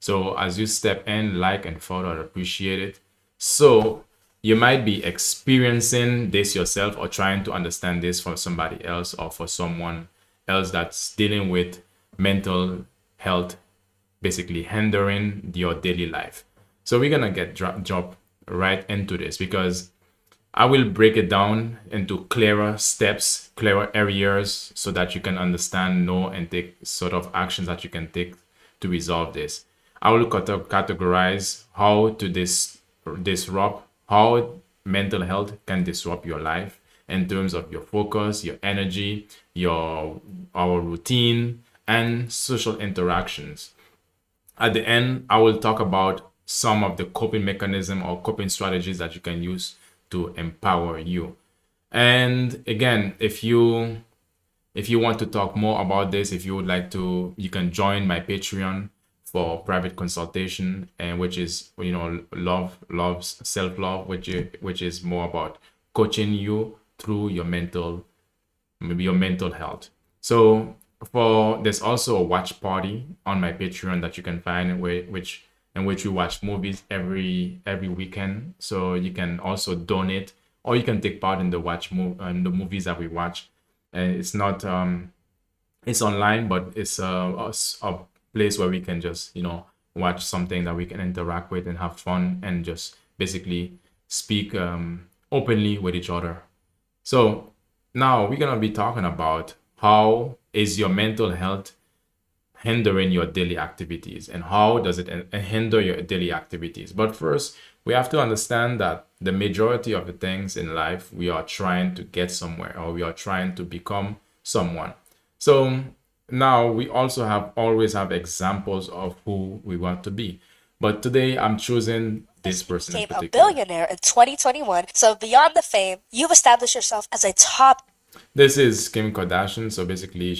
So as you step in, like and follow, I'd appreciate it. So you might be experiencing this yourself or trying to understand this for somebody else or for someone else that's dealing with mental health, basically hindering your daily life. So we're gonna get drop right into this because I will break it down into clearer steps, clearer areas so that you can understand, know, and take sort of actions that you can take to resolve this. I will categorize how to disrupt, how mental health can disrupt your life in terms of your focus, your energy, your our routine, and social interactions. At the end, I will talk about some of the coping mechanism or coping strategies that you can use to empower you. And again, if you want to talk more about this, if you would like to, you can join my Patreon for private consultation, and which is self love, which is more about coaching you through your mental, maybe your mental health. So for there's also a watch party on my Patreon that you can find in which we watch movies every weekend. So you can also donate or you can take part in in the movies that we watch. And it's not it's online, but it's a place where we can just watch something that we can interact with and have fun and just basically speak openly with each other. So now we're gonna be talking about how is your mental health hindering your daily activities and how does it hinder your daily activities. But first, we have to understand that the majority of the things in life we are trying to get somewhere or we are trying to become someone. So now we also have always have examples of who we want to be. But today I'm choosing this person in Became a particular. billionaire in 2021. So beyond the fame, you've established yourself as a top. This is Kim Kardashian. So basically,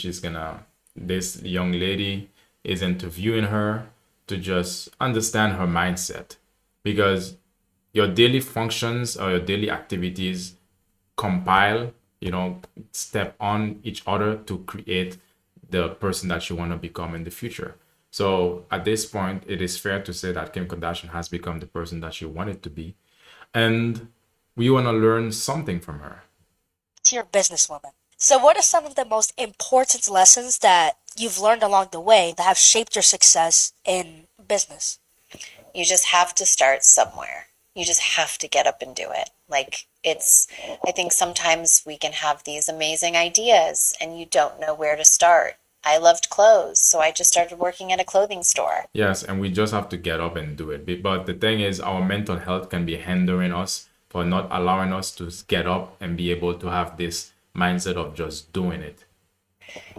this young lady is interviewing her to just understand her mindset because your daily functions or your daily activities compile, step on each other to create the person that you want to become in the future. So at this point, it is fair to say that Kim Kardashian has become the person that she wanted to be. And we want to learn something from her. Tier businesswoman. So, what are some of the most important lessons that you've learned along the way that have shaped your success in business? You just have to start somewhere. You just have to get up and do it. I think sometimes we can have these amazing ideas and you don't know where to start. I loved clothes, so I just started working at a clothing store. Yes, and we just have to get up and do it. But the thing is, our mental health can be hindering us for not allowing us to get up and be able to have this mindset of just doing it.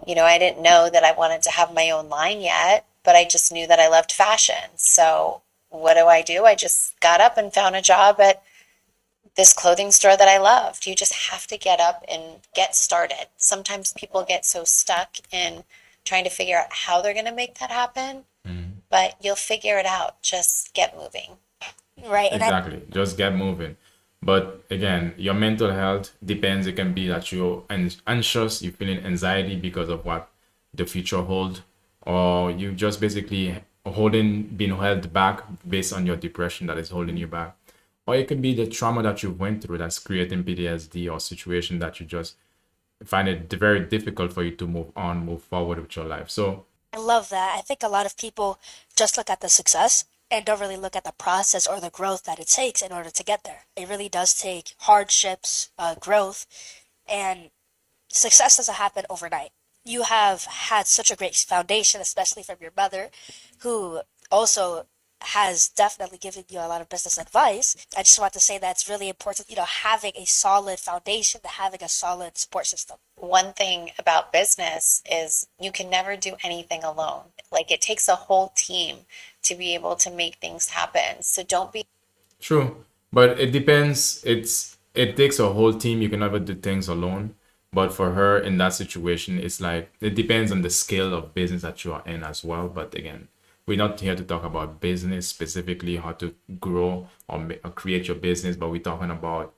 I didn't know that I wanted to have my own line yet, but I just knew that I loved fashion. So what do? I just got up and found a job at this clothing store that I loved. You just have to get up and get started. Sometimes people get so stuck in trying to figure out how they're going to make that happen, but you'll figure it out. Just get moving. Right. And I Exactly. Just get moving. But again, your mental health depends. It can be that you're anxious, you're feeling anxiety because of what the future holds, or you just basically being held back based on your depression that is holding you back. Or it could be the trauma that you went through that's creating PTSD or situation that you just find it very difficult for you to move on, move forward with your life. So love that. I think a lot of people just look at the success and don't really look at the process or the growth that it takes in order to get there. It really does take hardships, growth, and success doesn't happen overnight. You have had such a great foundation, especially from your mother, who also has definitely given you a lot of business advice. I just want to say that it's really important, having a solid foundation, having a solid support system. One thing about business is you can never do anything alone. It takes a whole team to be able to make things happen. So don't be true, but it depends. It takes a whole team. You can never do things alone. But for her in that situation, it's like it depends on the scale of business that you are in as well. But again, we're not here to talk about business specifically, how to grow or create your business, but we're talking about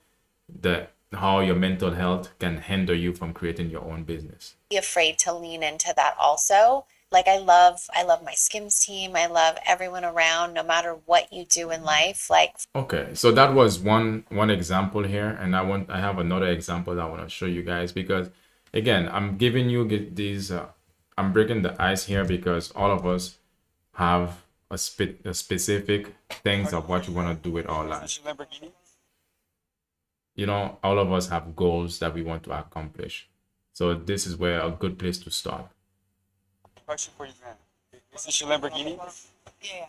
the how your mental health can hinder you from creating your own business. afraid to lean into that also. Like I love my Skims team. I love everyone around, no matter what you do in life. Like, Okay, so that was one example here, and I have another example that I want to show you guys because again, I'm giving you these I'm breaking the ice here because all of us have a specific things of what we want to do with our lives. You know, all of us have goals that we want to accomplish. So this is where a good place to start. Question for you, man. Is this your Lamborghini? Yeah,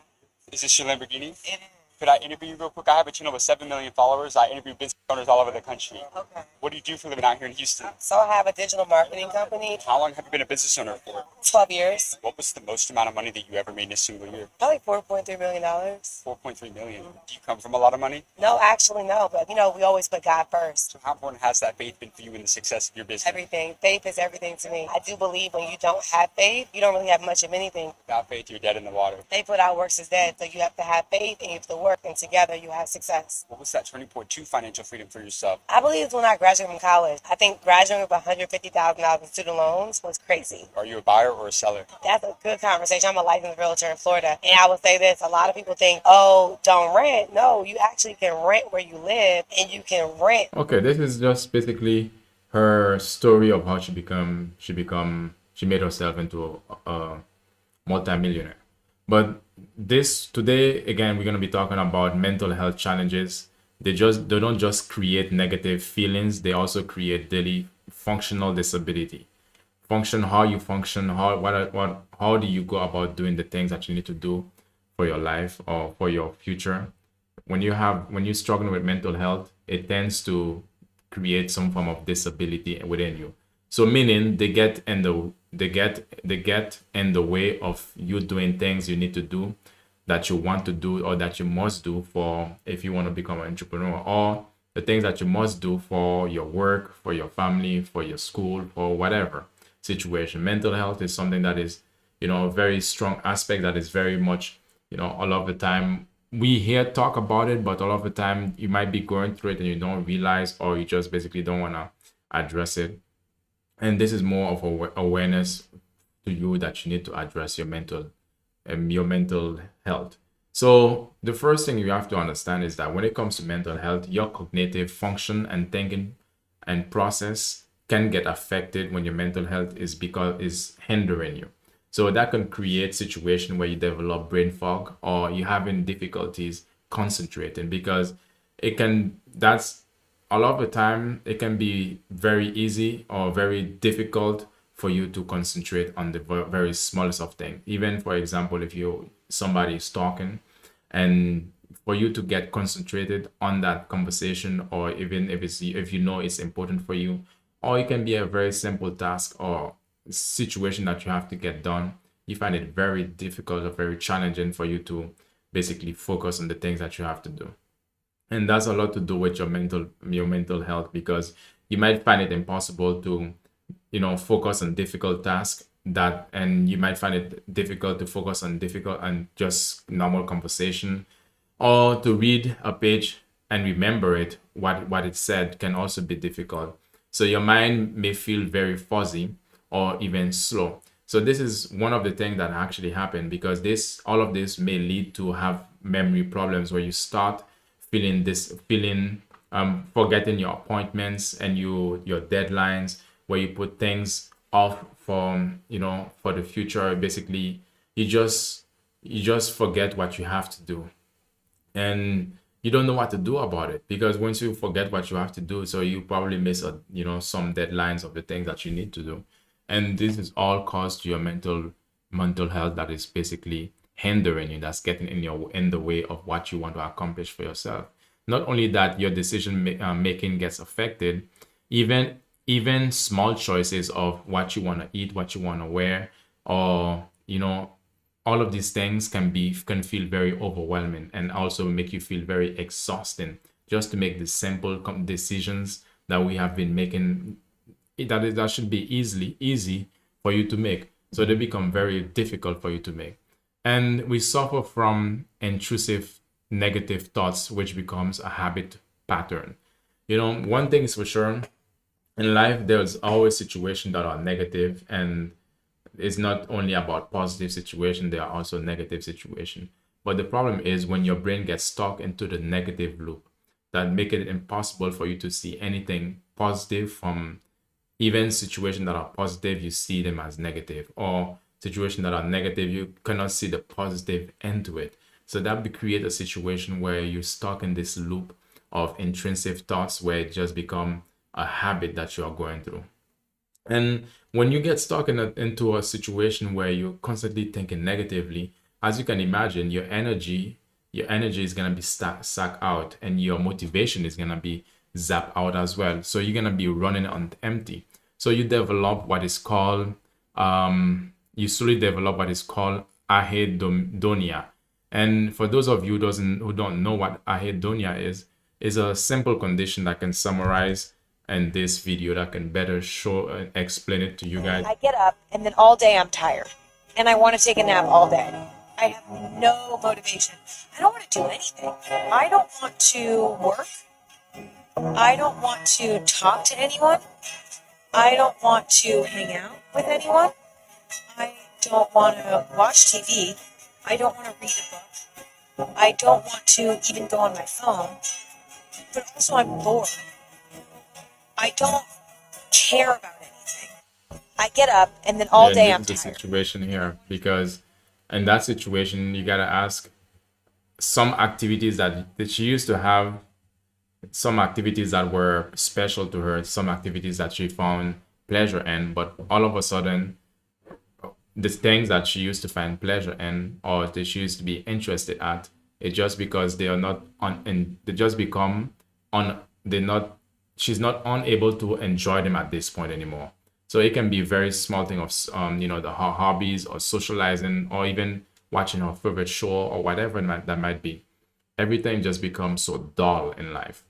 Is this your Lamborghini? it is. Could I interview you real quick? I have a channel with 7 million followers. I interview business owners all over the country. Okay. What do you do for a living out here in Houston? So I have a digital marketing company, How long have you been a business owner for? 12 years, What was the most amount of money that you ever made in a single year? probably $4.3 million. 4.3 million. Do you come from a lot of money? No, actually, no. But, we always put God first. So how important has that faith been for you in the success of your business? Everything. Faith is everything to me. I do believe when you don't have faith, you don't really have much of anything. Without faith, you're dead in the water. Faith without works is dead. So you have to have faith and you have to work, and together you have success. What was that turning point to financial freedom for yourself? I believe it's when I graduated from college. I think graduating with $150,000 in student loans was crazy. Are you a buyer or a seller? That's a good conversation. I'm a licensed realtor in Florida. And I would say this, a lot of people think, oh, don't rent. No, you actually can rent where you live, and you can rent. Okay, this is just basically her story of how she made herself into a multimillionaire. But this today again we're going to be talking about mental health challenges. They don't just create negative feelings, they also create daily functional disability. Function, how you function, how do you go about doing the things that you need to do for your life or for your future. When you're struggling with mental health, it tends to create some form of disability within you. So meaning they get in the way of you doing things you need to do, that you want to do or that you must do for if you want to become an entrepreneur, or the things that you must do for your work, for your family, for your school, for whatever situation. Mental health is something that is, a very strong aspect that is very much, all of the time we hear talk about it, but all of the time you might be going through it and you don't realize, or you just basically don't want to address it. And this is more of awareness to you that you need to address your mental health. So the first thing you have to understand is that when it comes to mental health, your cognitive function and thinking and process can get affected when your mental health is hindering you. So that can create situation where you develop brain fog or you're having difficulties concentrating, because that's a lot of the time it can be very easy or very difficult for you to concentrate on the very smallest of things. Even for example, if somebody is talking, and for you to get concentrated on that conversation, or even if it's important for you, or it can be a very simple task or situation that you have to get done, you find it very difficult or very challenging for you to basically focus on the things that you have to do. And that's a lot to do with your mental health, because you might find it impossible to focus on difficult tasks, and you might find it difficult to focus on difficult and just normal conversation, or to read a page and remember what it said can also be difficult. So your mind may feel very fuzzy or even slow. So this is one of the things that actually happen, because all of this may lead to have memory problems, where you start forgetting your appointments and your deadlines, where you put things off for the future. Basically, you just forget what you have to do, and you don't know what to do about it, because once you forget what you have to do, so you probably miss some deadlines of the things that you need to do, and this is all caused to your mental health that is basically hindering you, that's getting in the way of what you want to accomplish for yourself. Not only that, your decision making gets affected. Even small choices of what you want to eat, what you want to wear, or all of these things can feel very overwhelming, and also make you feel very exhausting just to make the simple decisions that we have been making, that should be easy for you to make. So they become very difficult for you to make, and we suffer from intrusive negative thoughts, which becomes a habit pattern. One thing is for sure, in life there's always situations that are negative, and it's not only about positive situation, there are also negative situation. But the problem is when your brain gets stuck into the negative loop, that make it impossible for you to see anything positive from even situations that are positive, you see them as negative, or situations that are negative, you cannot see the positive end to it. So that would create a situation where you're stuck in this loop of intrinsic thoughts where it just become a habit that you are going through. And when you get stuck into a situation where you're constantly thinking negatively, as you can imagine, your energy is gonna be sucked out, and your motivation is gonna be zapped out as well. So you're gonna be running on empty. So you slowly develop what is called ahedonia. And for those of you who don't know what ahedonia is a simple condition that can summarize in this video that can better show and explain it to you guys. I get up and then all day I'm tired and I want to take a nap all day. I have no motivation. I don't want to do anything. I don't want to work. I don't want to talk to anyone. I don't want to hang out with anyone. I don't want to watch TV. I don't want to read a book. I don't want to even go on my phone. But also I'm bored. I don't care about anything. I get up and then all day I'm This is the tired. situation here, because in that situation you gotta ask some activities that she used to have, some activities that were special to her, some activities that she found pleasure in, but all of a sudden the things that she used to find pleasure in or that she used to be interested at, it just because they are not on, and they just become on, they're not, she's not unable to enjoy them at this point anymore. So it can be a very small thing of the her hobbies or socializing or even watching her favorite show or whatever that might be. Everything just becomes so dull in life.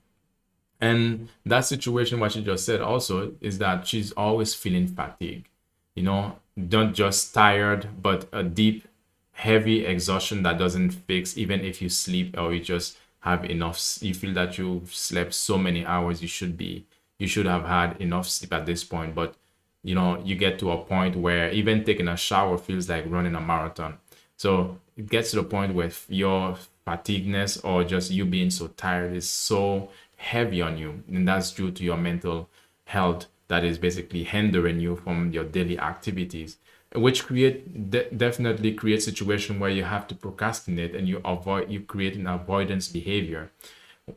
And that situation, what she just said also, is that she's always feeling fatigue. Not just tired, but a deep, heavy exhaustion that doesn't fix even if you sleep or you just have enough. You feel that you slept so many hours, you should have had enough sleep at this point. But you get to a point where even taking a shower feels like running a marathon. So it gets to the point where your fatigueness or just you being so tired is so heavy on you, and that's due to your mental health that is basically hindering you from your daily activities, which definitely create situation where you have to procrastinate and you create an avoidance behavior.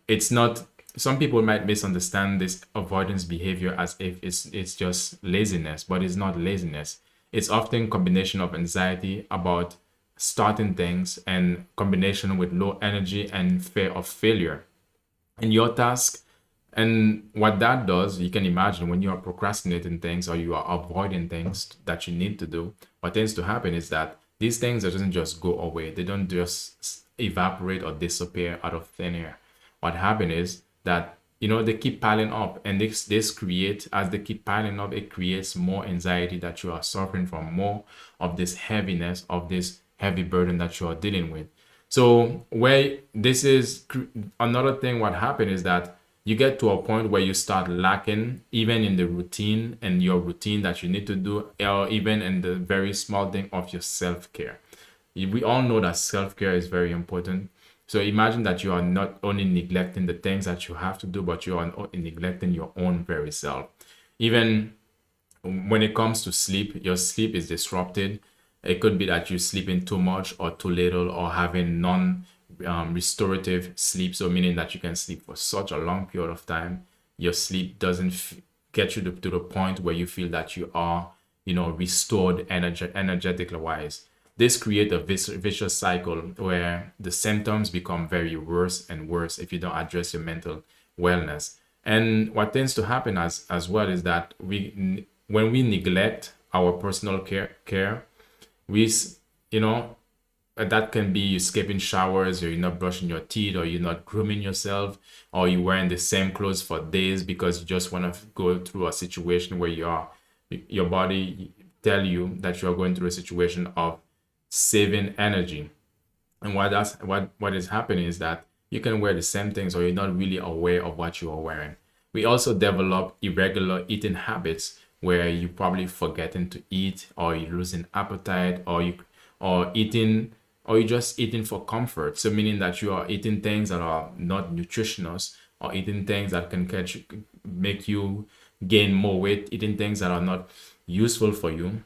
It's not, some people might misunderstand this avoidance behavior as if it's just laziness, but it's not laziness. It's often combination of anxiety about starting things and combination with low energy and fear of failure in your task. And what that does, you can imagine when you are procrastinating things or you are avoiding things that you need to do, what tends to happen is that these things doesn't just go away. They don't just evaporate or disappear out of thin air. What happens is that they keep piling up, and this create, as they keep piling up, it creates more anxiety that you are suffering from, more of this heaviness, of this heavy burden that you are dealing with. So where this is another thing, what happened is that you get to a point where you start lacking even in the routine and your routine that you need to do, or even in the very small thing of your self-care. We all know that self-care is very important. So imagine that you are not only neglecting the things that you have to do, but you are neglecting your own very self. Even when it comes to sleep, your sleep is disrupted. It could be that you're sleeping too much or too little, or having restorative sleep, so meaning that you can sleep for such a long period of time. Your sleep doesn't get you to the point where you feel that you are restored energetically wise. This creates a vicious cycle where the symptoms become very worse and worse if you don't address your mental wellness. And what tends to happen as well is that when we neglect our personal care, we that can be you skipping showers, or you're not brushing your teeth, or you're not grooming yourself, or you're wearing the same clothes for days because you just want to go through a situation where your body tell you that you're going through a situation of saving energy. And what is happening is that you can wear the same things, or you're not really aware of what you are wearing. We also develop irregular eating habits where you probably forgetting to eat, or you losing appetite, or you or eating or you just eating for comfort. So meaning that you are eating things that are not nutritious, or eating things that can make you gain more weight, eating things that are not useful for you.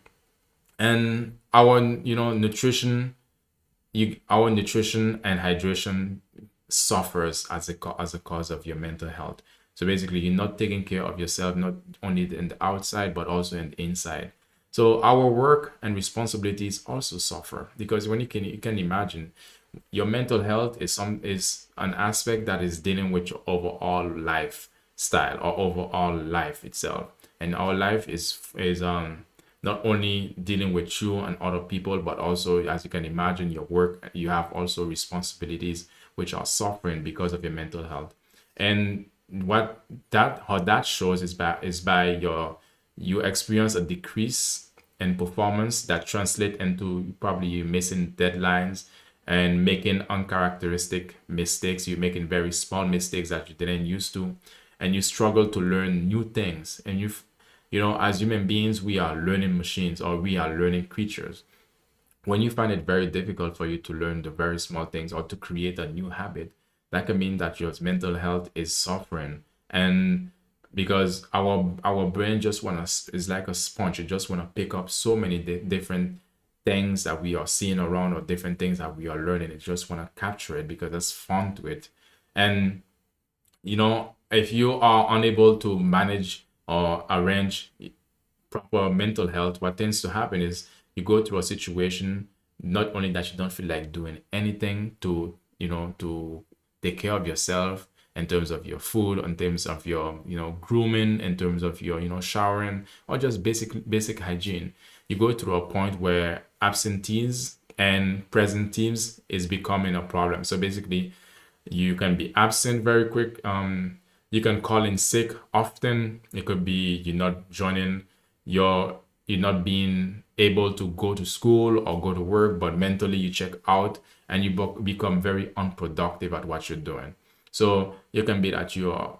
And our nutrition, our nutrition and hydration suffers as as a cause of your mental health. So basically, you're not taking care of yourself, not only in the outside but also in the inside. So our work and responsibilities also suffer, because when you can imagine, your mental health is an aspect that is dealing with your overall lifestyle or overall life itself. And our life is not only dealing with you and other people, but also, as you can imagine, your work, you have also responsibilities which are suffering because of your mental health. And how that shows is by you experience a decrease in performance that translate into probably you missing deadlines and making uncharacteristic mistakes. You're making very small mistakes that you didn't used to, and you struggle to learn new things. And as human beings, we are learning machines, or we are learning creatures. When you find it very difficult for you to learn the very small things or to create a new habit, that can mean that your mental health is suffering. And because our brain just wanna is like a sponge, it just wanna pick up so many different things that we are seeing around, or different things that we are learning. It just wanna capture it because it's fun to it. And if you are unable to manage or arrange proper mental health, what tends to happen is you go through a situation, not only that you don't feel like doing anything to take care of yourself, in terms of your food, in terms of your grooming, in terms of your showering, or just basic hygiene. You go through a point where absentees and presentees is becoming a problem. So basically, you can be absent very quick. You can call in sick often. It could be you're not joining you're not being able to go to school or go to work, but mentally you check out, and you become very unproductive at what you're doing. So it can be that you are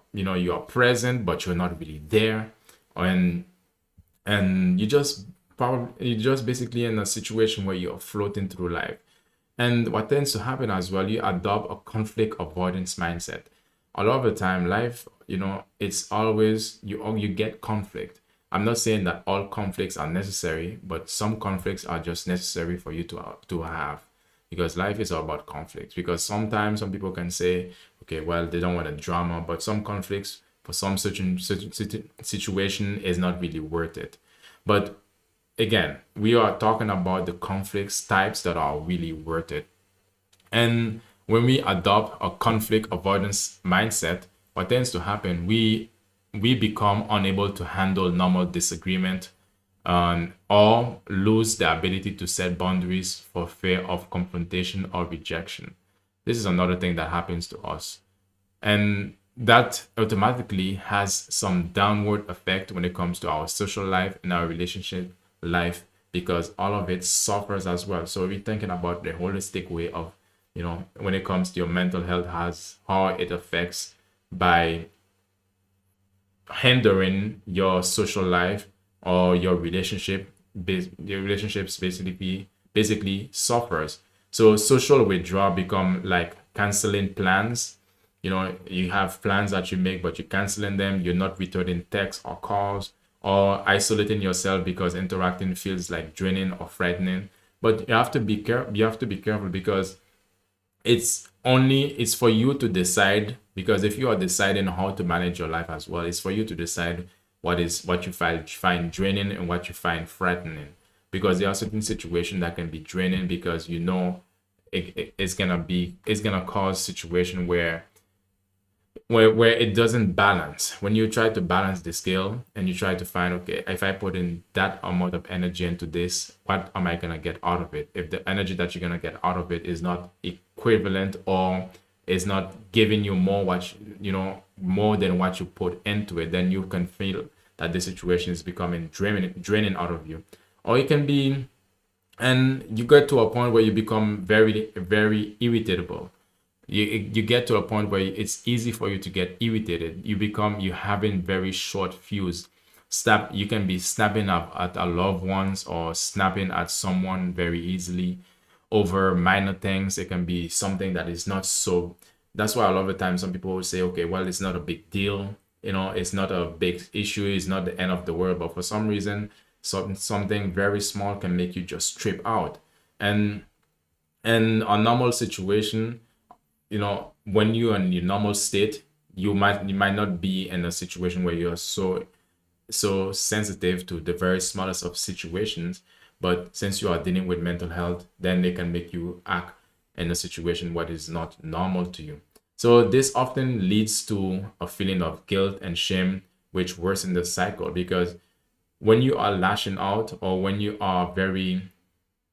present, but you're not really there, and you're just basically in a situation where you're floating through life. And what tends to happen as well, you adopt a conflict avoidance mindset. A lot of the time, life, it's always you get conflict. I'm not saying that all conflicts are necessary, but some conflicts are just necessary for you to have, because life is all about conflicts. Because sometimes some people can say, okay, well, they don't want a drama, but some conflicts for some certain situation is not really worth it. But again, we are talking about the conflicts types that are really worth it. And when we adopt a conflict avoidance mindset, what tends to happen, we become unable to handle normal disagreement, or lose the ability to set boundaries for fear of confrontation or rejection. This is another thing that happens to us. And that automatically has some downward effect when it comes to our social life and our relationship life, because all of it suffers as well. So we're thinking about the holistic way of, when it comes to your mental health, has how it affects by hindering your social life or your your relationships basically suffers. So social withdrawal become like canceling plans. You have plans that you make, but you're canceling them. You're not returning texts or calls, or isolating yourself because interacting feels like draining or frightening. But you have to be careful. You have to be careful, because it's for you to decide. Because if you are deciding how to manage your life as well, it's for you to decide what you find draining and what you find frightening. Because there are certain situations that can be draining, because it's gonna cause situation where it doesn't balance. When you try to balance the scale and you try to find, okay, if I put in that amount of energy into this, what am I gonna get out of it? If the energy that you're gonna get out of it is not equivalent, or is not giving you more more than what you put into it, then you can feel that the situation is becoming draining out of you. Or it can be, and you get to a point where you become very, very irritable. You get to a point where it's easy for you to get irritated. You having very short fuse. you can be snapping at a loved ones or snapping at someone very easily over minor things. It can be something that is not so. That's why a lot of the time some people will say, okay, well, it's not a big deal. It's not a big issue. It's not the end of the world. But for some reason, something very small can make you just trip out. And in a normal situation, when you're in your normal state, you might not be in a situation where you're so sensitive to the very smallest of situations. But since you are dealing with mental health, then they can make you act in a situation what is not normal to you. So this often leads to a feeling of guilt and shame, which worsens the cycle, because when you are lashing out or when you are very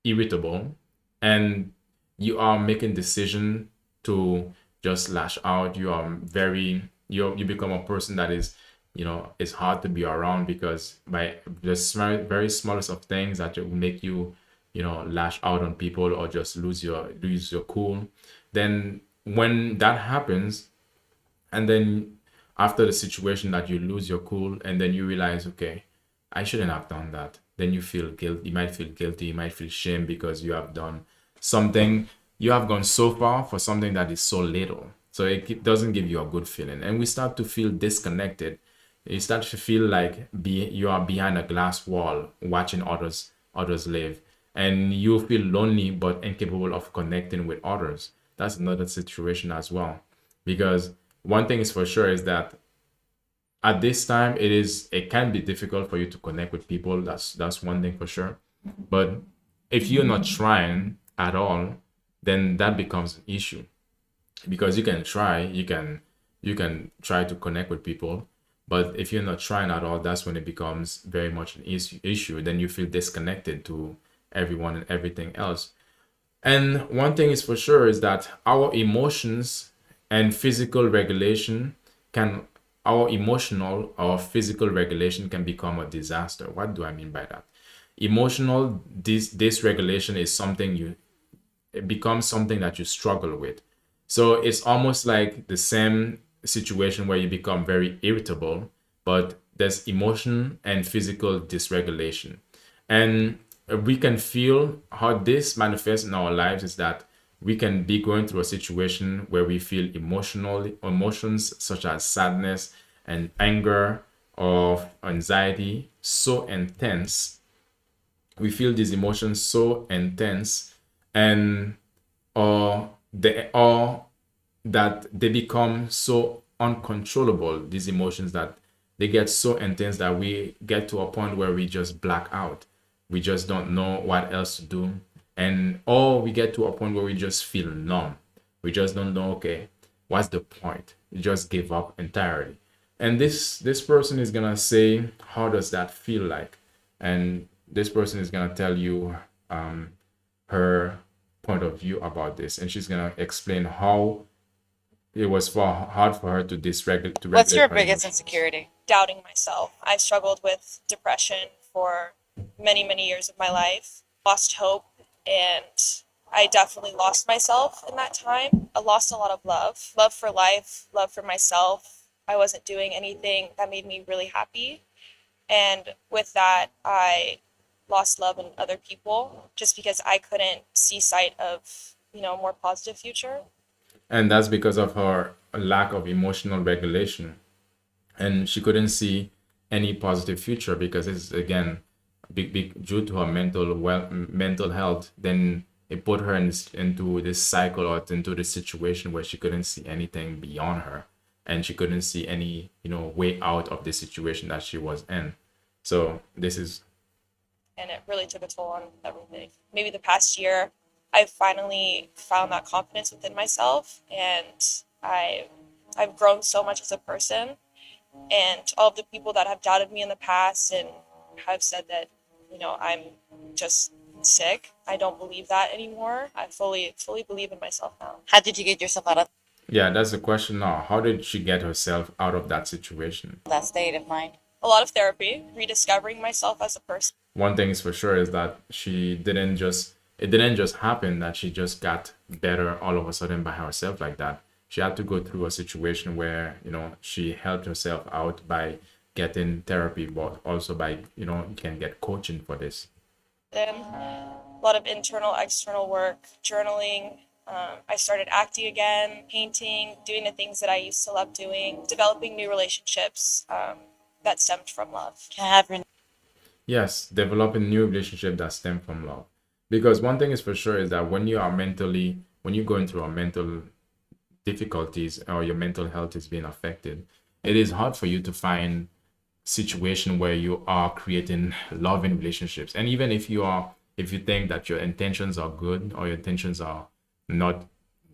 irritable and you are making decision to just lash out, you become a person that is, it's hard to be around, because by the very smallest of things that will make you, lash out on people or just lose your cool. Then when that happens, and then after the situation that you lose your cool, and then you realize, okay, I shouldn't have done that. Then you feel guilt. You might feel guilty. You might feel shame because you have done something. You have gone so far for something that is so little. So doesn't give you a good feeling. And we start to feel disconnected. You start to feel like you are behind a glass wall watching others live. And you feel lonely but incapable of connecting with others. That's another situation as well. Because one thing is for sure is that at this time it can be difficult for you to connect with people. That's one thing for sure. But if you're not trying at all, then that becomes an issue, because you can try to connect with people, but if you're not trying at all, that's when it becomes very much an issue. Then you feel disconnected to everyone and everything else. And one thing is for sure is that our emotions and physical regulation can our emotional or physical regulation can become a disaster. What do I mean by that? Emotional dysregulation is it becomes something that you struggle with. So it's almost like the same situation where you become very irritable, but there's emotion and physical dysregulation. And we can feel how this manifests in our lives is that we can be going through a situation where we feel emotions such as sadness and anger or anxiety so intense. We feel these emotions so intense, and that they become so uncontrollable, these emotions, that they get so intense that we get to a point where we just black out. We just don't know what else to do. Or we get to a point where we just feel numb. We just don't know, okay, what's the point? You just give up entirely. And this person is gonna say, how does that feel like? And this person is gonna tell you her point of view about this, and she's gonna explain how it was hard for her to dysregulate. What's your biggest insecurity? Doubting myself. I've struggled with depression for many, many years of my life. Lost hope, and I definitely lost myself in that time. I lost a lot of love for life, love for myself. I wasn't doing anything that made me really happy. And with that, I lost love in other people just because I couldn't see sight of, a more positive future. And that's because of her lack of emotional regulation. And she couldn't see any positive future because it's, again, big due to her mental health. Then it put her into this cycle, or into this situation where she couldn't see anything beyond her, and she couldn't see any way out of the situation that she was in. So this is, and it really took a toll on everything. Maybe the past year, I finally found that confidence within myself, and I've grown so much as a person. And all of the people that have doubted me in the past and have said that, I'm just sick, I don't believe that anymore. I fully believe in myself now. How did you get yourself out of yeah, that's the question now. How did she get herself out of that situation? that state of mind? A lot of therapy, rediscovering myself as a person. One thing is for sure is that it didn't just happen that she just got better all of a sudden by herself like that. She had to go through a situation where, she helped herself out by getting therapy, but also by, you can get coaching for this. And a lot of internal, external work, journaling. I started acting again, painting, doing the things that I used to love doing, developing new relationships that stemmed from love. Can I have your Yes, developing new relationship that stem from love. Because one thing is for sure is that when you're going through a mental difficulties or your mental health is being affected, it is hard for you to find situation where you are creating loving relationships. And even if you think that your intentions are good or your intentions are not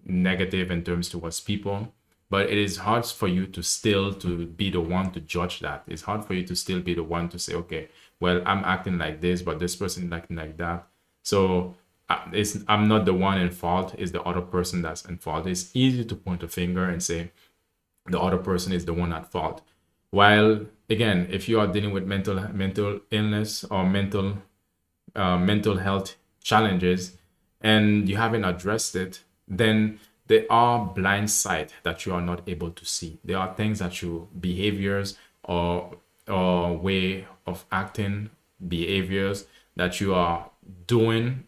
negative in terms towards people, but it is hard for you to still to be the one to judge that. It's hard for you to still be the one to say, okay, well, I'm acting like this, but this person is acting like that. So I'm not the one in fault, it's the other person that's in fault. It's easy to point a finger and say the other person is the one at fault. While again, if you are dealing with mental illness or mental health challenges and you haven't addressed it, then there are blind sight that you are not able to see. There are things that you behaviors or way of acting, behaviors that you are doing,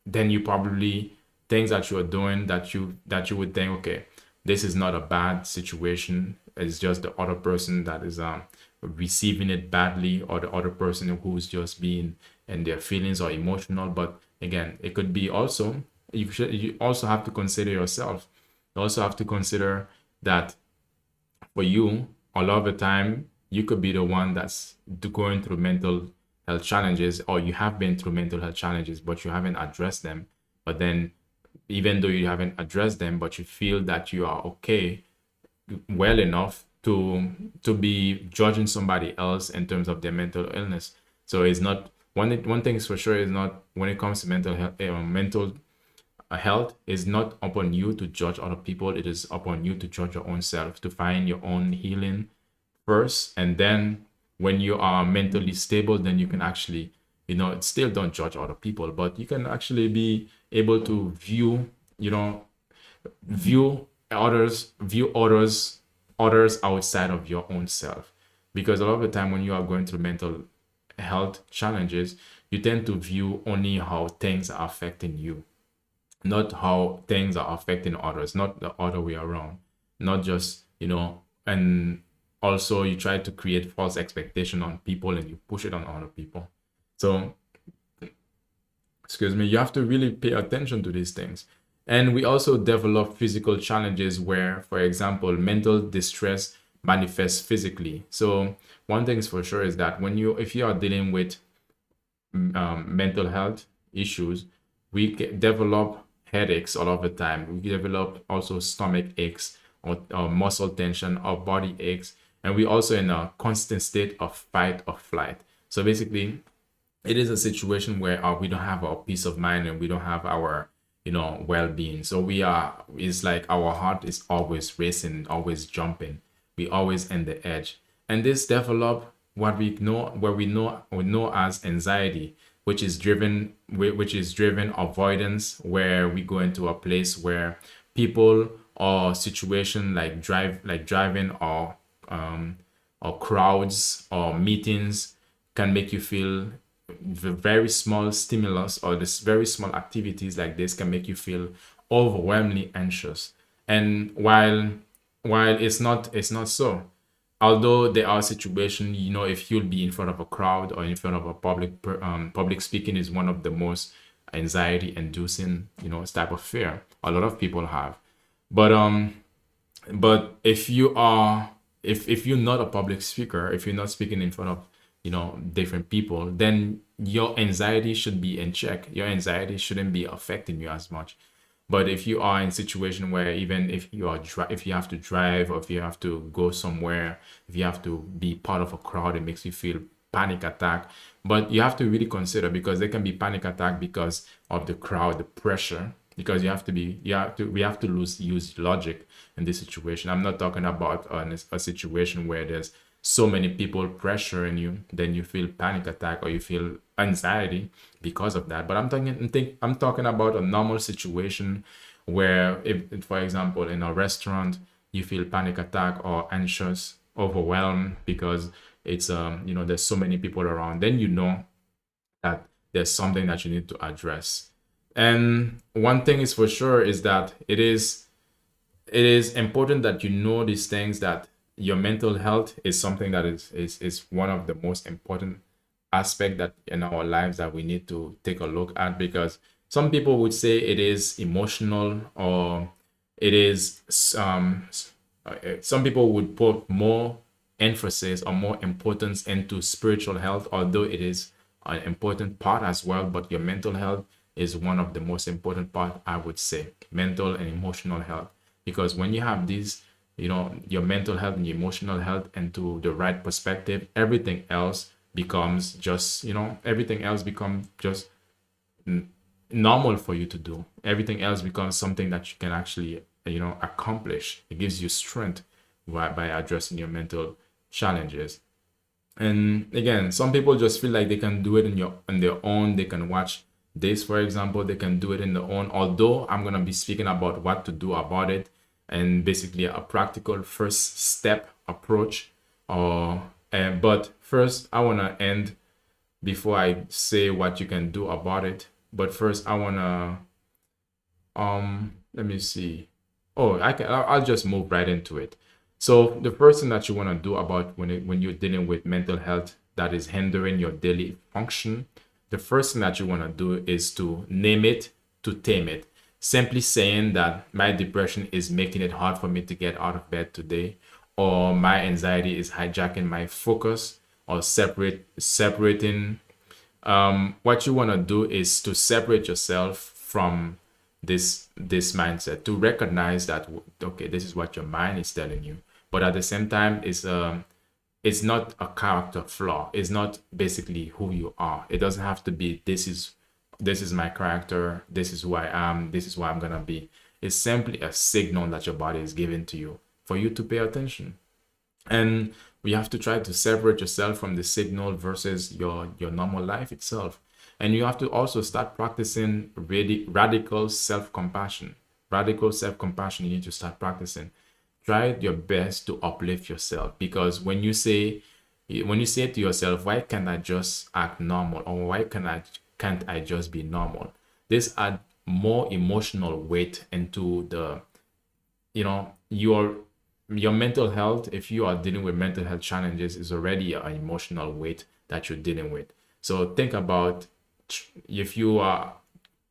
then you probably things that you are doing that you would think, okay, this is not a bad situation. It's just the other person that is receiving it badly, or the other person who's just being in their feelings or emotional. But again, it could be also you also have to consider yourself. You also have to consider that for you, a lot of the time, you could be the one that's going through mental health challenges, or you have been through mental health challenges, but you haven't addressed them. But then, even though you haven't addressed them, but you feel that you are okay, well enough to be judging somebody else in terms of their mental illness. So it's not one thing is for sure is not when it comes to mental health is not upon you to judge other people. It is upon you to judge your own self, to find your own healing first, and then when you are mentally stable, then you can actually, still don't judge other people, but you can actually be able to view others outside of your own self. Because a lot of the time when you are going through mental health challenges, you tend to view only how things are affecting you, not how things are affecting others, not the other way around. Not just, and also you try to create false expectation on people and you push it on other people. So, excuse me, you have to really pay attention to these things. And we also develop physical challenges where, for example, mental distress manifests physically. So one thing is for sure is that if you are dealing with mental health issues, we develop headaches all of the time. We develop also stomach aches or muscle tension or body aches. And we also in a constant state of fight or flight. So basically, it is a situation where we don't have our peace of mind and we don't have our well-being. So it's like our heart is always racing, always jumping. We always on the edge. And this develop what we know as anxiety, which is driven avoidance, where we go into a place where people or situation like driving or crowds or meetings can make you feel the very small stimulus, or this very small activities like this can make you feel overwhelmingly anxious. And while it's not so, although there are situations, if you'll be in front of a crowd or in front of a public speaking is one of the most anxiety inducing type of fear a lot of people have. But if you're not a public speaker, if you're not speaking in front of different people, then your anxiety should be in check. Your anxiety shouldn't be affecting you as much. But if you are in a situation where even if you have to drive, or if you have to go somewhere, if you have to be part of a crowd, it makes you feel panic attack. But you have to really consider, because there can be panic attack because of the crowd, the pressure, because we have to use logic in this situation. I'm not talking about a situation where there's so many people pressuring you, then you feel panic attack or you feel anxiety because of that. But I'm talking about a normal situation where, if for example in a restaurant you feel panic attack or anxious, overwhelmed because it's there's so many people around, then you know that there's something that you need to address. And one thing is for sure is that it is important that you know these things, that your mental health is something that is one of the most important aspect that in our lives that we need to take a look at, because some people would say it is emotional, or it is some people would put more emphasis or more importance into spiritual health, although it is an important part as well, but your mental health is one of the most important part, I would say, mental and emotional health. Because when you have these, your mental health and your emotional health into the right perspective, everything else becomes just, everything else becomes just normal for you to do. Everything else becomes something that you can actually, accomplish. It gives you strength by addressing your mental challenges. And again, some people just feel like they can do it on their own. They can watch this, for example, they can do it in their own. Although I'm gonna be speaking about what to do about it, and basically a practical first step approach. But first, I wanna end before I say what you can do about it. But first, I wanna let me see. Oh, I'll just move right into it. So the first thing that you want to do about when you're dealing with mental health that is hindering your daily function, the first thing that you want to do is to name it, to tame it. Simply saying that my depression is making it hard for me to get out of bed today, or my anxiety is hijacking my focus, or separating. What you want to do is to separate yourself from this mindset, to recognize that okay, this is what your mind is telling you, but at the same time, it's not a character flaw. It's not basically who you are. It doesn't have to be this is my character, this is who I am, this is what I'm gonna be. It's simply a signal that your body is giving to you for you to pay attention. And we have to try to separate yourself from the signal versus your normal life itself. And you have to also start practicing radical self-compassion. Radical self-compassion, you need to start practicing. Try your best to uplift yourself, because when you say to yourself, why can't I just act normal, or why can't I just be normal, this add more emotional weight into the your mental health. If you are dealing with mental health challenges, is already an emotional weight that you're dealing with. So think about if you are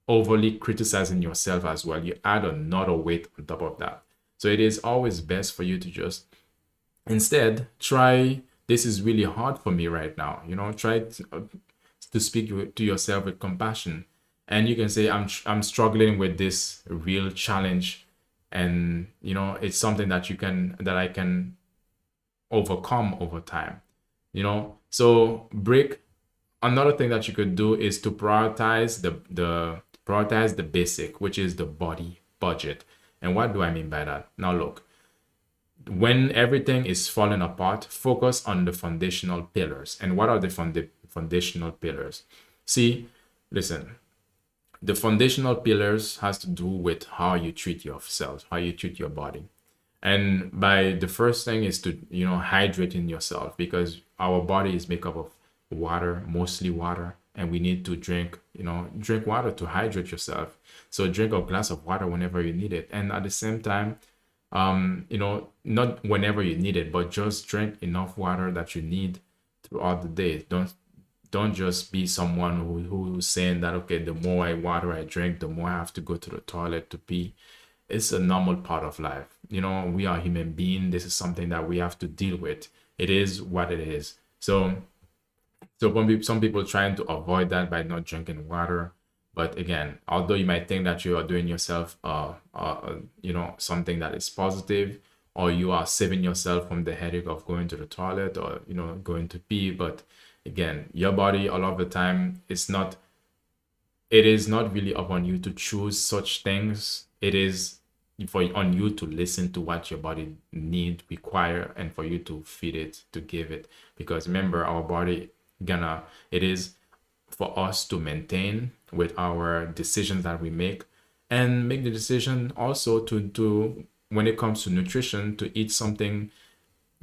overly criticizing yourself as well, you add another weight on top of that. So it is always best for you to just instead try, this is really hard for me right now. Try to speak to yourself with compassion, and you can say, I'm struggling with this real challenge, and it's something that I can overcome over time. So break. Another thing that you could do is to prioritize the basic, which is the body budget. And what do I mean by that? Now look, when everything is falling apart, focus on the foundational pillars. And what are the foundational pillars? See, listen, the foundational pillars has to do with how you treat yourself, how you treat your body. And by the first thing is to, hydrating yourself, because our body is made up of water, mostly water, and we need to drink water to hydrate yourself. So drink a glass of water whenever you need it. And at the same time, not whenever you need it, but just drink enough water that you need throughout the day. Don't just be someone who's saying that, okay, the more water I drink, the more I have to go to the toilet to pee. It's a normal part of life. We are human beings. This is something that we have to deal with. It is what it is. So some people trying to avoid that by not drinking water. But again, although you might think that you are doing yourself, something that is positive, or you are saving yourself from the headache of going to the toilet, or going to pee, but again, your body a lot of the time it is not really upon you to choose such things. It is on you to listen to what your body require, and for you to feed it, to give it. Because remember, our body it is for us to maintain with our decisions that we make, and make the decision also to when it comes to nutrition, to eat something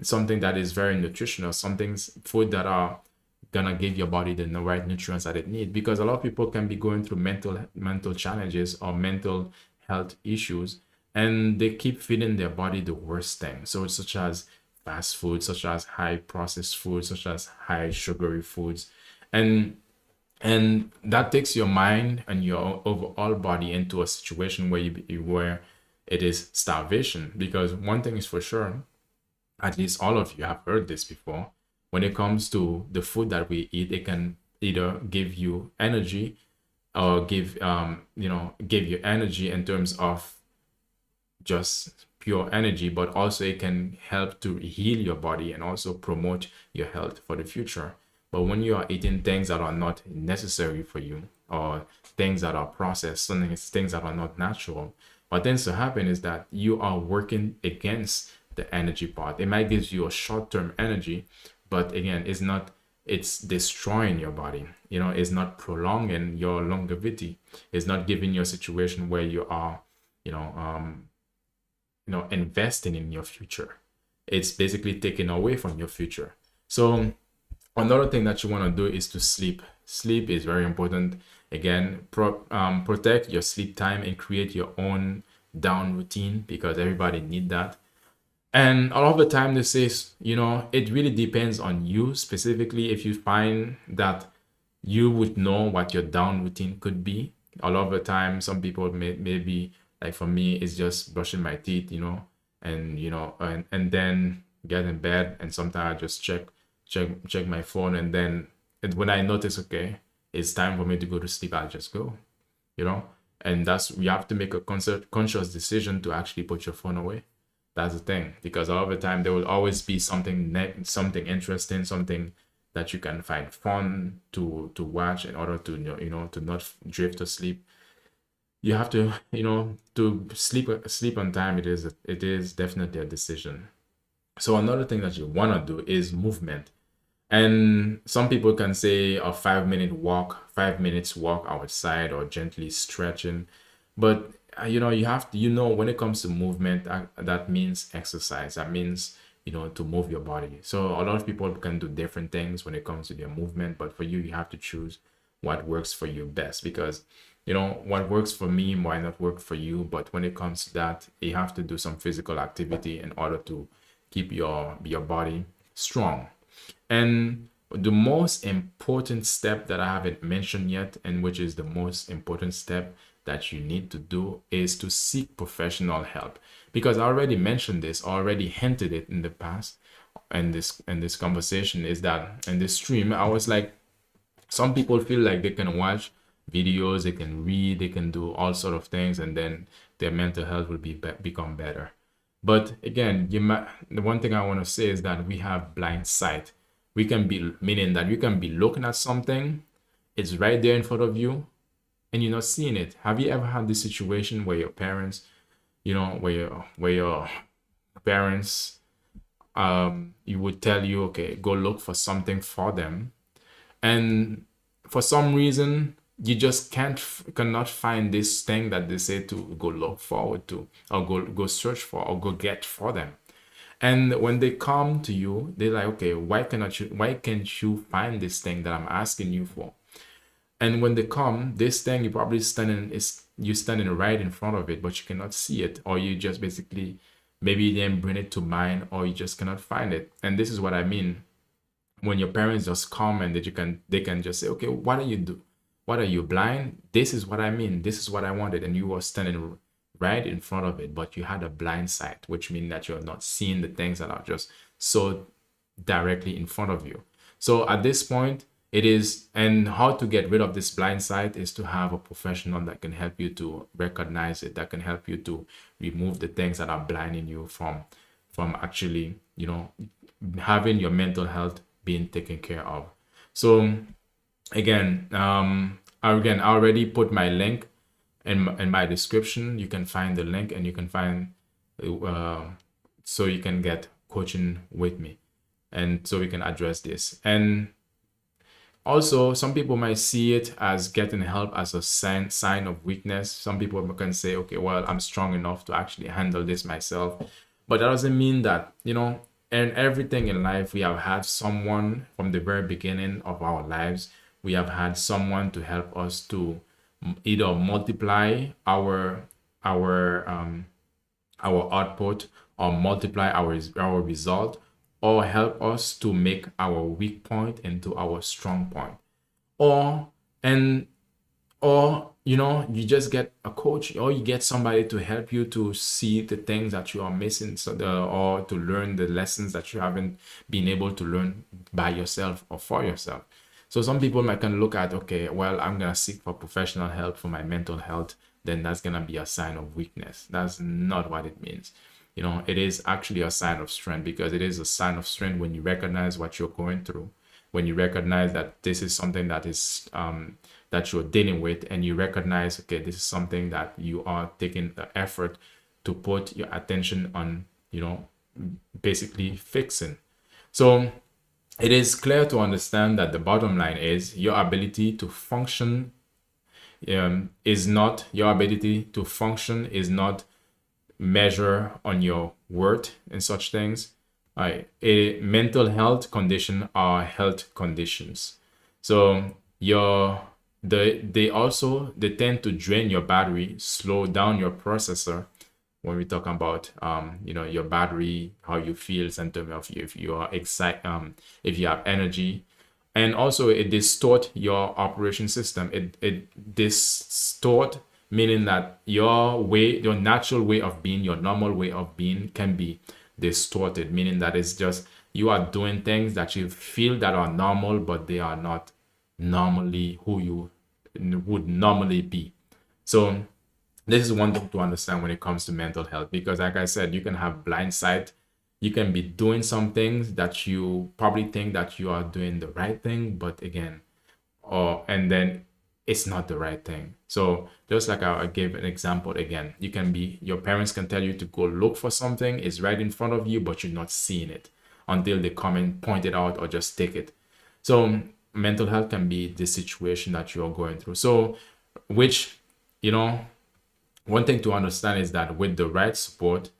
something that is very nutritional, food that are gonna give your body the right nutrients that it needs. Because a lot of people can be going through mental challenges or mental health issues, and they keep feeding their body the worst thing. So such as fast food, such as high processed food, such as high sugary foods, and that takes your mind and your overall body into a situation where it is starvation. Because one thing is for sure, at least all of you have heard this before, when it comes to the food that we eat, it can either give you energy or give you energy in terms of just pure energy, but also it can help to heal your body and also promote your health for the future. But when you are eating things that are not necessary for you, or things that are processed, things that are not natural, what tends to happen is that you are working against the energy part. It might give you a short-term energy, but again, it's destroying your body. It's not prolonging your longevity. It's not giving you a situation where you are, investing in your future. It's basically taking away from your future. So another thing that you want to do is to sleep. Sleep is very important. Again, protect your sleep time and create your own down routine, because everybody need that. And a lot of the time they say, it really depends on you specifically. If you find that you would know what your down routine could be, a lot of the time, some people maybe, like for me, it's just brushing my teeth, and then get in bed, and sometimes I just check my phone, and then when I notice, okay, it's time for me to go to sleep, I'll just go, and you have to make a conscious decision to actually put your phone away. That's the thing, because all the time there will always be something interesting, something that you can find fun to watch in order to to not drift asleep. You have to to sleep on time. It is definitely a decision. So another thing that you want to do is movement. And some people can say a 5 minute walk, 5 minutes walk outside, or gently stretching. But you have to, when it comes to movement, that means exercise. That means, to move your body. So a lot of people can do different things when it comes to their movement, but for you, you have to choose what works for you best, because what works for me might not work for you. But when it comes to that, you have to do some physical activity in order to keep your body strong. And the most important step that I haven't mentioned yet, and which is the most important step that you need to do, is to seek professional help. Because I already mentioned this, already hinted it in the past, and this conversation is that in this stream, I was like, some people feel like they can watch videos, they can read, they can do all sort of things, and then their mental health will become better. But again, the one thing I want to say is that we have blind sight. Meaning that you can be looking at something, it's right there in front of you, and you're not seeing it. Have you ever had this situation where your parents, where your parents, you would tell you, okay, go look for something for them, and for some reason you just cannot find this thing that they say to go look forward to, or go search for, or go get for them. And when they come to you, they're like, okay, why can't you find this thing that I'm asking you for? And when they come, this thing you're standing right in front of it, but you cannot see it, or you just basically maybe didn't bring it to mind, or you just cannot find it. And this is what I mean when your parents just come and they can just say, okay, what do you do? What are you, blind? This is what I mean. This is what I wanted, and you were standing right in front of it, but you had a blind sight, which means that you're not seeing the things that are just so directly in front of you. So at this point, and how to get rid of this blind sight is to have a professional that can help you to recognize it, that can help you to remove the things that are blinding you from actually, having your mental health being taken care of. So again, I already put my link in my description. You can find the link, and you can find so you can get coaching with me, and so we can address this. And also, some people might see it as getting help as a sign of weakness. Some people can say, okay, well, I'm strong enough to actually handle this myself. But that doesn't mean that, and everything in life, we have had someone from the very beginning of our lives. We have had someone to help us to either multiply our our output, or multiply our result, or help us to make our weak point into our strong point. Or and or you just get a coach, or you get somebody to help you to see the things that you are missing, or to learn the lessons that you haven't been able to learn by yourself or for yourself. So some people might can look at, okay, well, I'm gonna seek for professional help for my mental health, then that's gonna be a sign of weakness. That's not what it means. It is actually a sign of strength, because it is a sign of strength when you recognize what you're going through, when you recognize that this is something that is that you're dealing with, and you recognize, okay, this is something that you are taking the effort to put your attention on, basically fixing. So it is clear to understand that the bottom line is your ability to function is not your ability to function is not measure on your worth and such things. A mental health condition are health conditions. So they tend to drain your battery, slow down your processor. When we talk about your battery, how you feel in terms of if you are excited, if you have energy, and also it distort your operation system. It distort, meaning that your natural way of being, your normal way of being can be distorted, meaning that it's just you are doing things that you feel that are normal, but they are not normally who you would normally be. So this is one thing to understand when it comes to mental health, because like I said, you can have blind sight. You can be doing some things that you probably think that you are doing the right thing, but again, and then it's not the right thing. So just like I gave an example again, your parents can tell you to go look for something, it's right in front of you, but you're not seeing it until they come and point it out or just take it. So mental health can be the situation that you're going through. So which, one thing to understand is that with the right support,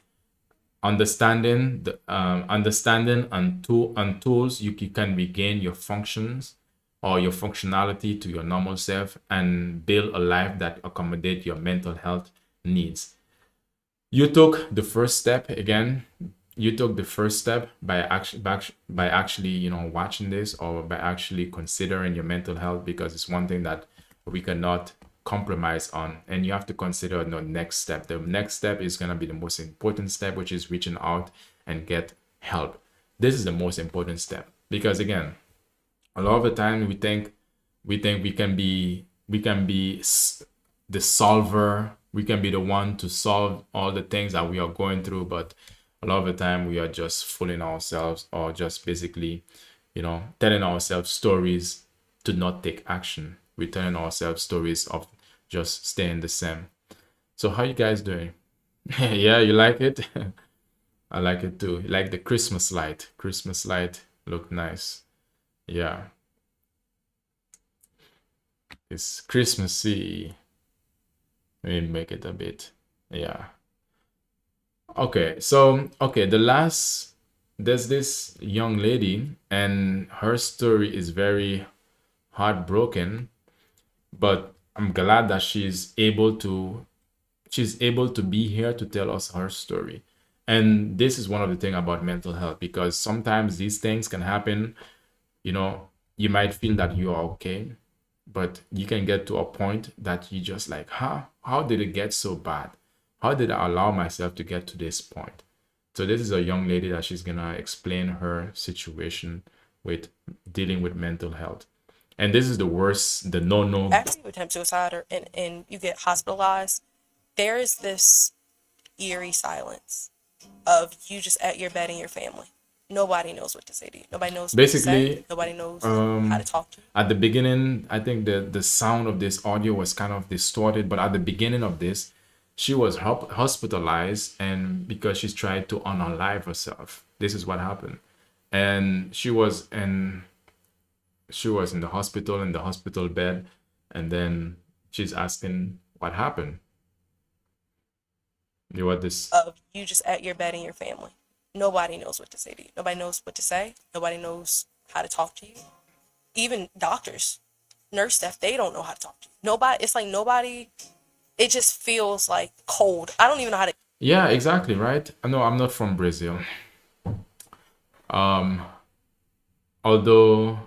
understanding and tools, you can regain your functions or your functionality to your normal self and build a life that accommodates your mental health needs. You took the first step again. You took the first step by actually watching this, or by actually considering your mental health, because it's one thing that we cannot compromise on, and you have to consider the next step. The next step is going to be the most important step, which is reaching out and get help. This is the most important step, because again, a lot of the time we think we can be the solver, we can be the one to solve all the things that we are going through, but a lot of the time we are just fooling ourselves, or just basically telling ourselves stories to not take action. We're telling ourselves stories of just staying the same. So how you guys doing? Yeah, you like it? I like it too. You like the Christmas light. Christmas light look nice. Yeah. It's Christmassy. Let me make it a bit. Yeah. Okay, so there's this young lady, and her story is very heartbroken, but I'm glad that she's able to be here to tell us her story. And this is one of the things about mental health, because sometimes these things can happen. You might feel that you are okay, but you can get to a point that you just like, how did it get so bad? How did I allow myself to get to this point? So this is a young lady that she's gonna explain her situation with dealing with mental health. And this is the worst, the no. After you attempt suicide and you get hospitalized, there is this eerie silence of you just at your bed and your family. Nobody knows what to say to you. Nobody knows what to say. Basically, Nobody knows how to talk to you. at the beginning, I think the sound of this audio was kind of distorted, but at the beginning of this, she was hospitalized, and because she's tried to unalive herself. This is what happened. And she was in the hospital, in the hospital bed, and then she's asking what happened. You what this Of you just at your bed and your family. nobody knows what to say to you. Nobody knows what to say. Nobody knows how to talk to you. Even doctors, nurse staff, they don't know how to talk to you. Nobody, it's like nobody, it just feels like cold. I don't even know how to. Yeah, exactly, right? No, I'm not from Brazil. Um, although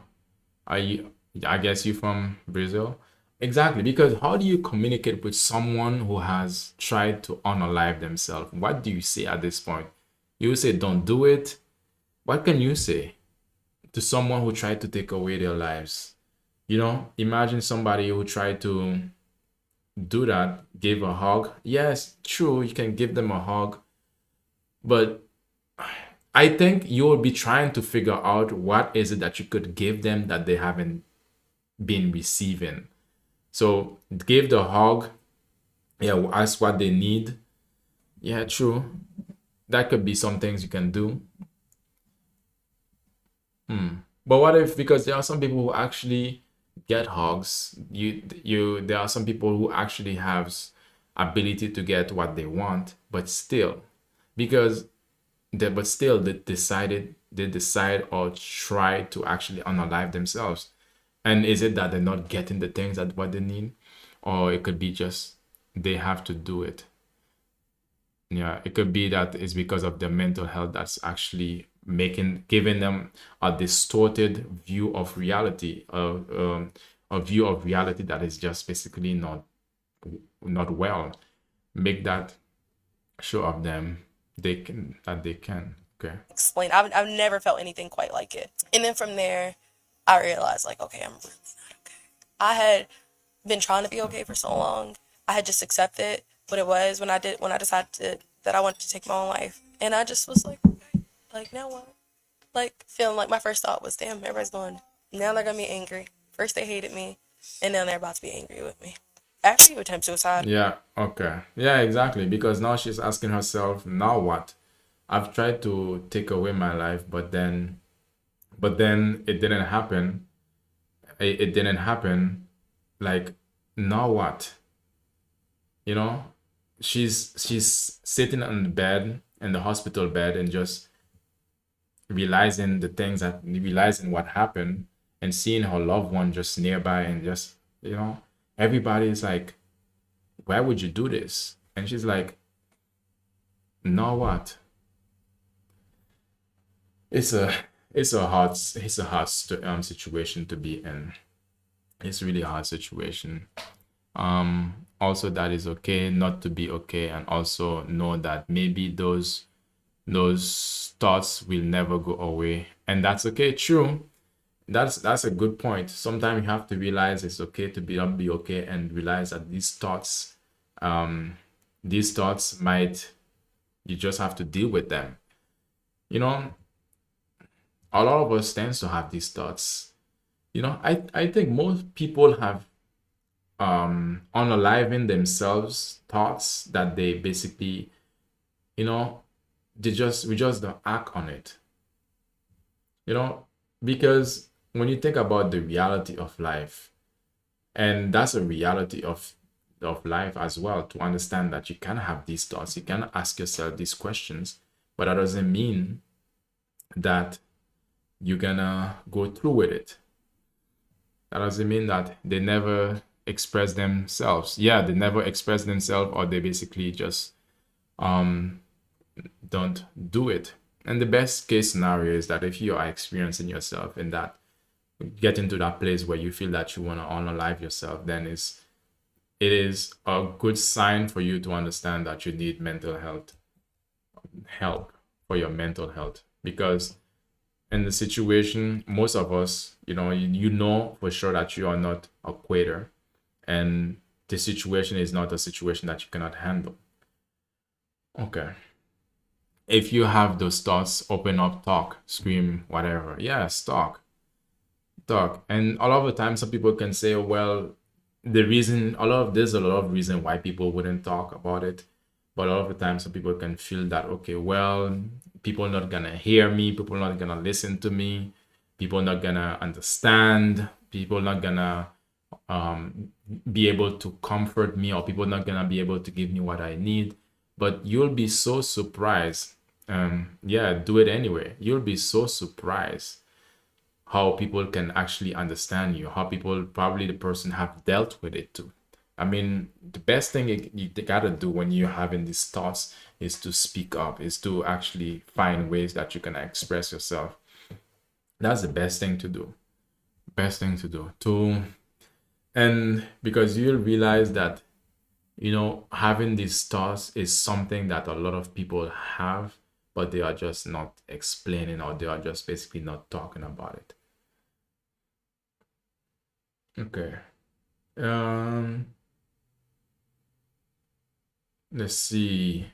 I I guess you're from Brazil. Exactly, because how do you communicate with someone who has tried to unalive themselves? What do you say at this point? You say don't do it. What can you say to someone who tried to take away their lives? Imagine somebody who tried to do that, give a hug. Yes, true, you can give them a hug, but I think you will be trying to figure out what is it that you could give them that they haven't been receiving. So give the hug, yeah, ask what they need. Yeah, true. That could be some things you can do. But what if, because there are some people who actually get hugs, there are some people who actually have ability to get what they want, but still, because but still they decide or try to actually unalive themselves. And is it that they're not getting the things that what they need, or it could be just they have to do it? Yeah, it could be that it's because of their mental health that's actually giving them a distorted view of reality, a view of reality that is just basically not well. Make that show of them they can. Okay. Explain. I've never felt anything quite like it. And then from there, I realized like, okay, I'm really not okay. I had been trying to be okay for so long. I had just accepted what it was when I decided that I wanted to take my own life. And I just was like, okay, like now what? Like feeling like my first thought was, damn, everybody's going, now they're gonna be angry. First they hated me, and now they're about to be angry with me. After you attempt suicide. Yeah, okay. Yeah, exactly. Because now she's asking herself, now what? I've tried to take away my life, but then it didn't happen. It didn't happen. Like, now what? You know? She's sitting on the bed, in the hospital bed, and just realizing what happened, and seeing her loved one just nearby, and just, everybody's like, why would you do this? And she's like, now what? It's a hard situation to be in. It's really hard situation. Also, that is okay not to be okay, and also know that maybe those thoughts will never go away, and that's okay. True. That's a good point. Sometimes you have to realize it's okay to not be okay, and realize that these thoughts might, you just have to deal with them. A lot of us tends to have these thoughts. I think most people have unaliving themselves thoughts that they basically, we just don't act on it. Because when you think about the reality of life, and that's a reality of life as well, to understand that you can have these thoughts, you can ask yourself these questions, but that doesn't mean that you're gonna go through with it. That doesn't mean that they never express themselves. Yeah, they never express themselves, or they basically just don't do it. And the best case scenario is that if you are experiencing yourself in that, get into that place where you feel that you want to unalive yourself, then it is a good sign for you to understand that you need mental health help for your mental health. Because in the situation, most of us, you know for sure that you are not a quitter, and the situation is not a situation that you cannot handle. Okay. If you have those thoughts, open up, talk, scream, whatever. Yes, talk. And a lot of the time, some people can say, well, there's a lot of reason why people wouldn't talk about it. But a lot of the time, some people can feel that, okay, well, people are not gonna hear me, people are not gonna listen to me, people are not gonna understand, people are not gonna be able to comfort me, or people are not gonna be able to give me what I need. But you'll be so surprised yeah, do it anyway. You'll be so surprised how people can actually understand you, how people, probably the person, have dealt with it too. I mean, the best thing you gotta do when you're having these thoughts is to speak up, is to actually find ways that you can express yourself. That's the best thing to do. Best thing to do. And because you'll realize that, having these thoughts is something that a lot of people have, but they are just not explaining, or they are just basically not talking about it. Okay. Um, let's see.